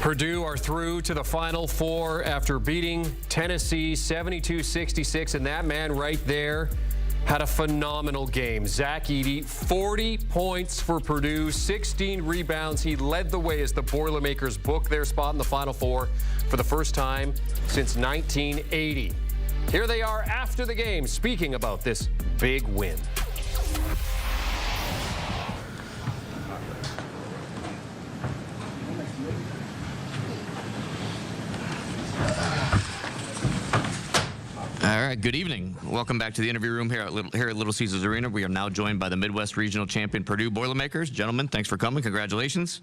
Purdue are through to the Final Four after beating Tennessee 72-66, and that man right there had a phenomenal game. Zach Edey, 40 points for Purdue, 16 rebounds. He led the way as the Boilermakers booked their spot in the Final Four for the first time since 1980. Here they are after the game, speaking about this big win. All right, good evening. Welcome back to the interview room here at Little Caesars Arena. We are now joined by the Midwest Regional Champion Purdue Boilermakers. Gentlemen, thanks for coming. Congratulations.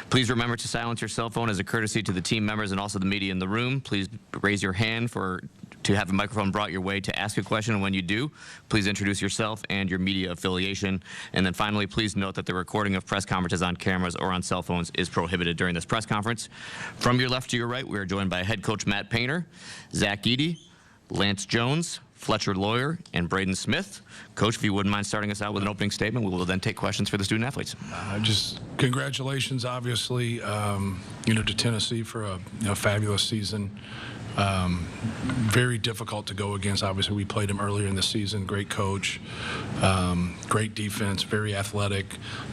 Please remember to silence your cell phone as a courtesy to the team members and also the media in the room. Please raise your hand to have a microphone brought your way to ask a question. And when you do, please introduce yourself and your media affiliation. And then finally, please note that the recording of press conferences on cameras or on cell phones is prohibited during this press conference. From your left to your right, we are joined by head coach Matt Painter, Zach Edey, Lance Jones, Fletcher Lawyer, and Braden Smith. Coach, if you wouldn't mind starting us out with an opening statement, we will then take questions for the student athletes. Just congratulations, obviously, to Tennessee for a fabulous season. Very difficult to go against. Obviously, we played him earlier in the season. Great coach, great defense, very athletic.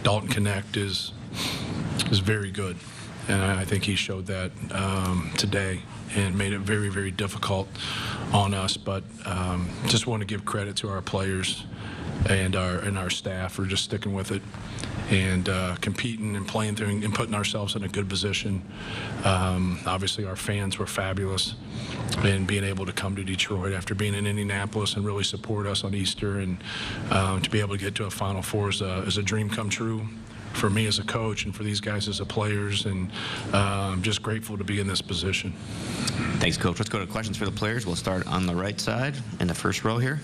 Dalton Connect is very good, and I think he showed that today and made it very, very difficult on us. But just want to give credit to our players and our staff for just sticking with it and competing and playing through and putting ourselves in a good position. Obviously, our fans were fabulous, and being able to come to Detroit after being in Indianapolis and really support us on Easter, and to be able to get to a Final Four is a dream come true for me as a coach and for these guys as players, and I'm just grateful to be in this position. Thanks, Coach. Let's go to questions for the players. We'll start on the right side in the first row here.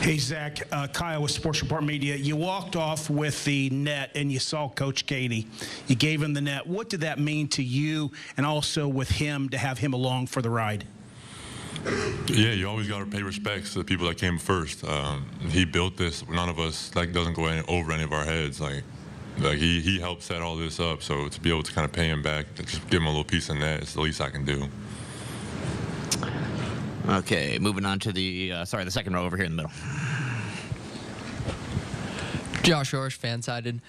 Hey, Zach, Kyle with Sports Report Media. You walked off with the net and you saw Coach Edey. You gave him the net. What did that mean to you and also with him to have him along for the ride? Yeah, you always got to pay respects to the people that came first. He built this. None of us, doesn't go over any of our heads. He helped set all this up, so to be able to kind of pay him back, just give him a little piece of net, it's the least I can do. Okay, moving on to the second row over here in the middle. Josh Orsh, fan-sided.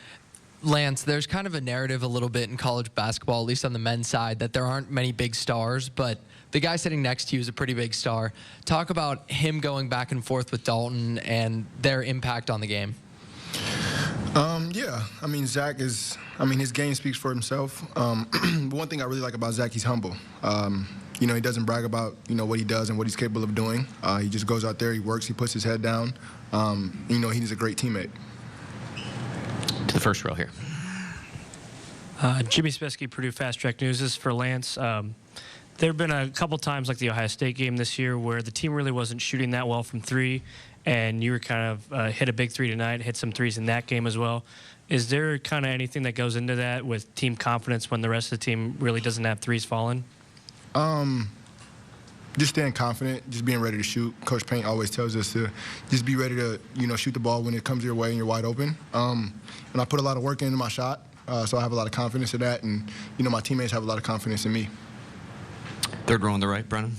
Lance, there's kind of a narrative a little bit in college basketball, at least on the men's side, that there aren't many big stars, but the guy sitting next to you is a pretty big star. Talk about him going back and forth with Dalton and their impact on the game. Yeah, Zach is, his game speaks for himself. One thing I really like about Zach, he's humble. He doesn't brag about, what he does and what he's capable of doing. He just goes out there, he works, he puts his head down. He's a great teammate. To the first row here. Jimmy Speski, Purdue Fast Track News. This is for Lance. There have been a couple times, like the Ohio State game this year, where the team really wasn't shooting that well from three, and you were kind of hit a big three tonight, hit some threes in that game as well. Is there kind of anything that goes into that with team confidence when the rest of the team really doesn't have threes falling? Just staying confident, just being ready to shoot. Coach Paint always tells us to just be ready to, shoot the ball when it comes your way and you're wide open. And I put a lot of work into my shot, so I have a lot of confidence in that, and, my teammates have a lot of confidence in me. Third row on the right, Brennan.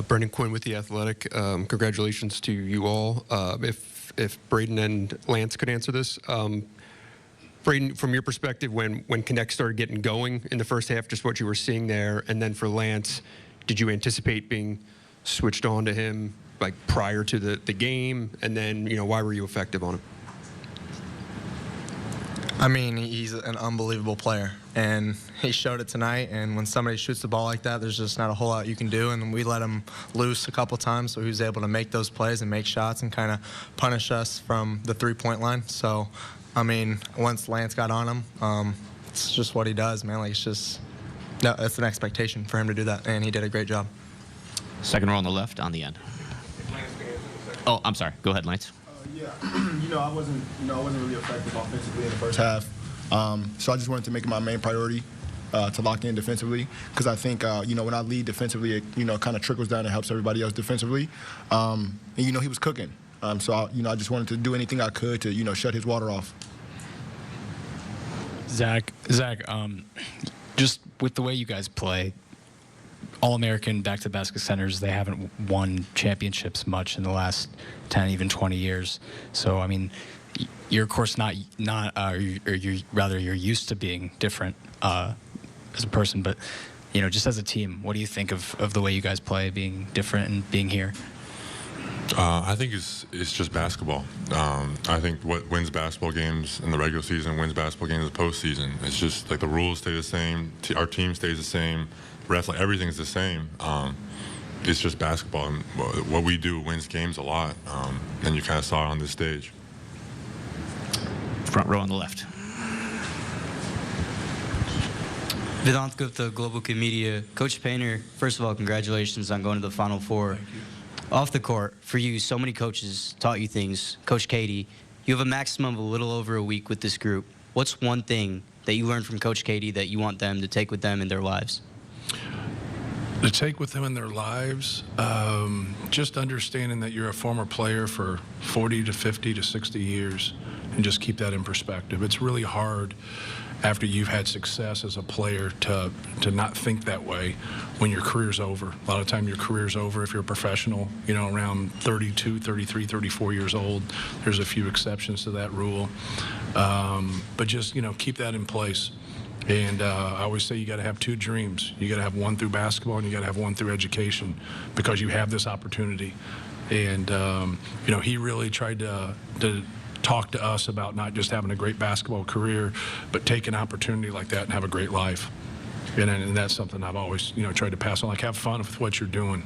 Brendan Quinn with The Athletic. Congratulations to you all. If Braden and Lance could answer this. Braden, from your perspective, when Connect started getting going in the first half, just what you were seeing there, and then for Lance, did you anticipate being switched on to him prior to the game, and then why were you effective on him? He's an unbelievable player, and he showed it tonight. And when somebody shoots the ball like that, there's just not a whole lot you can do. And we let him loose a couple times, so he was able to make those plays and make shots and kind of punish us from the three-point line. So, once Lance got on him, it's just what he does, man. It's an expectation for him to do that, and he did a great job. Second row on the left, on the end. Oh, I'm sorry. Go ahead, Lance. I wasn't really effective offensively in the first half. So I just wanted to make it my main priority to lock in defensively, because I think, when I lead defensively, it, kind of trickles down and helps everybody else defensively. And, he was cooking. So, I just wanted to do anything I could to, shut his water off. Zach, just with the way you guys play, All-American back-to-basket centers, they haven't won championships much in the last 10, even 20 years. So, I mean, you're, of course, you're used to being different as a person, but, you know, just as a team, what do you think of the way you guys play, being different and being here? I think it's just basketball. I think what wins basketball games in the regular season wins basketball games in the postseason. It's just like the rules stay the same, our team stays the same, refs, like everything's the same. It's just basketball, and what we do wins games a lot, and you kind of saw it on this stage. Front row on the left. Vedant Gupta, Global Kid Media. Coach Painter, first of all, congratulations on going to the Final Four. Off the court, for you, so many coaches taught you things. Coach Katie, you have a maximum of a little over a week with this group. What's one thing that you learned from Coach Katie that you want them to take with them in their lives? To take with them in their lives, just understanding that you're a former player for 40 to 50 to 60 years, and just keep that in perspective. It's really hard after you've had success as a player to not think that way when your career's over. A lot of time your career's over if you're a professional, you know, around 32, 33, 34 years old. There's a few exceptions to that rule. But just, you know, keep that in place. And I always say you got to have two dreams. You got to have one through basketball and you got to have one through education, because you have this opportunity. And, you know, he really tried to talk to us about not just having a great basketball career, but take an opportunity like that and have a great life. And that's something I've always, you know, tried to pass on. Like, have fun with what you're doing.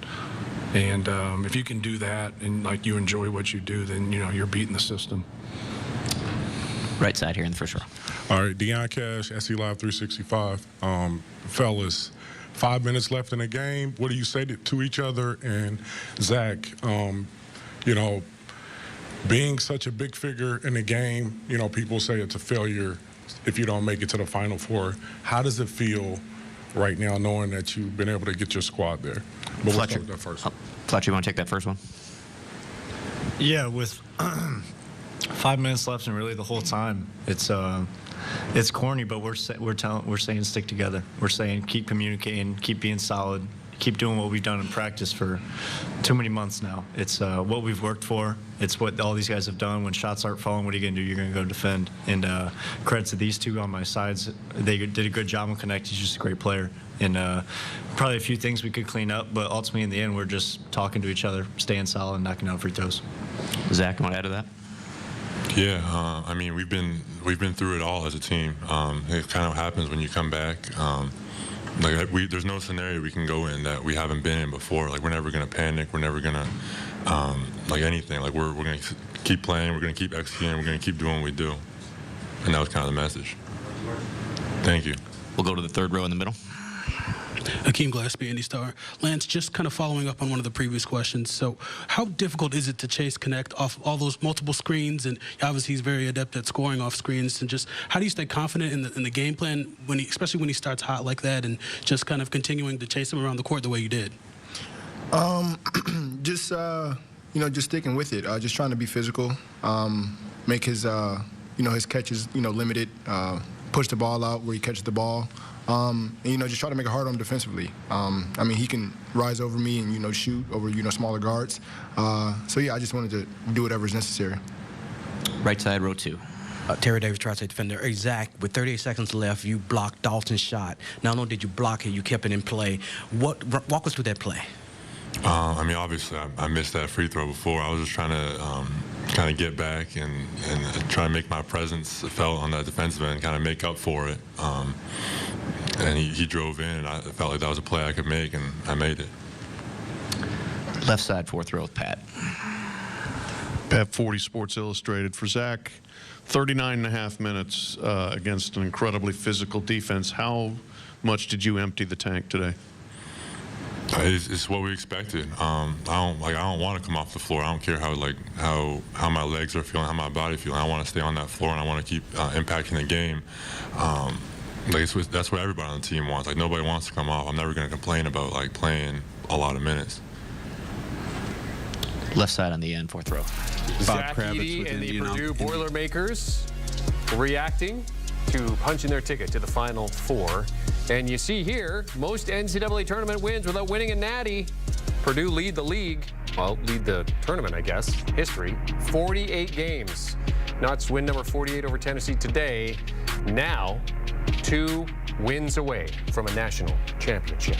And if you can do that and, like, you enjoy what you do, then, you know, you're beating the system. Right side here in the first row. All right, Deion Cash, SC Live 365. Fellas, 5 minutes left in the game. What do you say to each other? And Zach, you know, being such a big figure in the game, you know, people say it's a failure if you don't make it to the Final Four. How does it feel right now knowing that you've been able to get your squad there? But we'll start with that first one. Fletcher, you want to take that first one? Yeah, with 5 minutes left and really the whole time, it's corny, but we're saying stick together. We're saying keep communicating, keep being solid, keep doing what we've done in practice for too many months now. It's what we've worked for. It's what all these guys have done. When shots aren't falling, what are you going to do? You're going to go defend. And credit to these two on my sides. They did a good job on Connect. He's just a great player. And probably a few things we could clean up, but ultimately in the end, we're just talking to each other, staying solid, and knocking down free throws. Zach, you want to add to that? Yeah, I mean, we've been through it all as a team. It kind of happens when you come back. There's no scenario we can go in that we haven't been in before. Like, we're never going to panic. We're never going to like anything. Like, we're going to keep playing. We're going to keep executing. We're going to keep doing what we do. And that was kind of the message. Thank you. We'll go to the third row in the middle. Akeem Gillespie, Indy Star. Lance, just kind of following up on one of the previous questions. So how difficult is it to chase Connect off all those multiple screens? And obviously he's very adept at scoring off screens. And just how do you stay confident in the game plan, especially when he starts hot like that, and just kind of continuing to chase him around the court the way you did? Just, you know, just sticking with it. Just trying to be physical, make his, you know, his catches, you know, limited, push the ball out where he catches the ball. And, you know, just try to make it hard on him defensively. I mean, he can rise over me and, you know, shoot over, you know, smaller guards. So, yeah, I just wanted to do whatever is necessary. Right side, row two. Terry Davis, tri-state defender. Hey, Zach, with 38 seconds left, you blocked Dalton's shot. Not only did you block it, you kept it in play. Walk us through that play. I mean, obviously, I missed that free throw before. I was just trying to kind of get back and try to make my presence felt on that defensive end and kind of make up for it. And he drove in, and I felt like that was a play I could make, and I made it. Left side, fourth row with Pat. Pat 40, Sports Illustrated. For Zach, 39.5 minutes against an incredibly physical defense. How much did you empty the tank today? It's what we expected. I don't want to come off the floor. I don't care how my legs are feeling, how my body feeling. I want to stay on that floor, and I want to keep impacting the game. That's what everybody on the team wants. Like, nobody wants to come off. I'm never going to complain about playing a lot of minutes. Left side on the end, fourth row. Zach Edey and the Purdue Boilermakers reacting to punch in their ticket to the Final Four. And you see here, most NCAA tournament wins without winning a natty. Purdue lead the league, well, lead the tournament, I guess, history, 48 games. Knots win number 48 over Tennessee today. Now, 2 wins away from a national championship.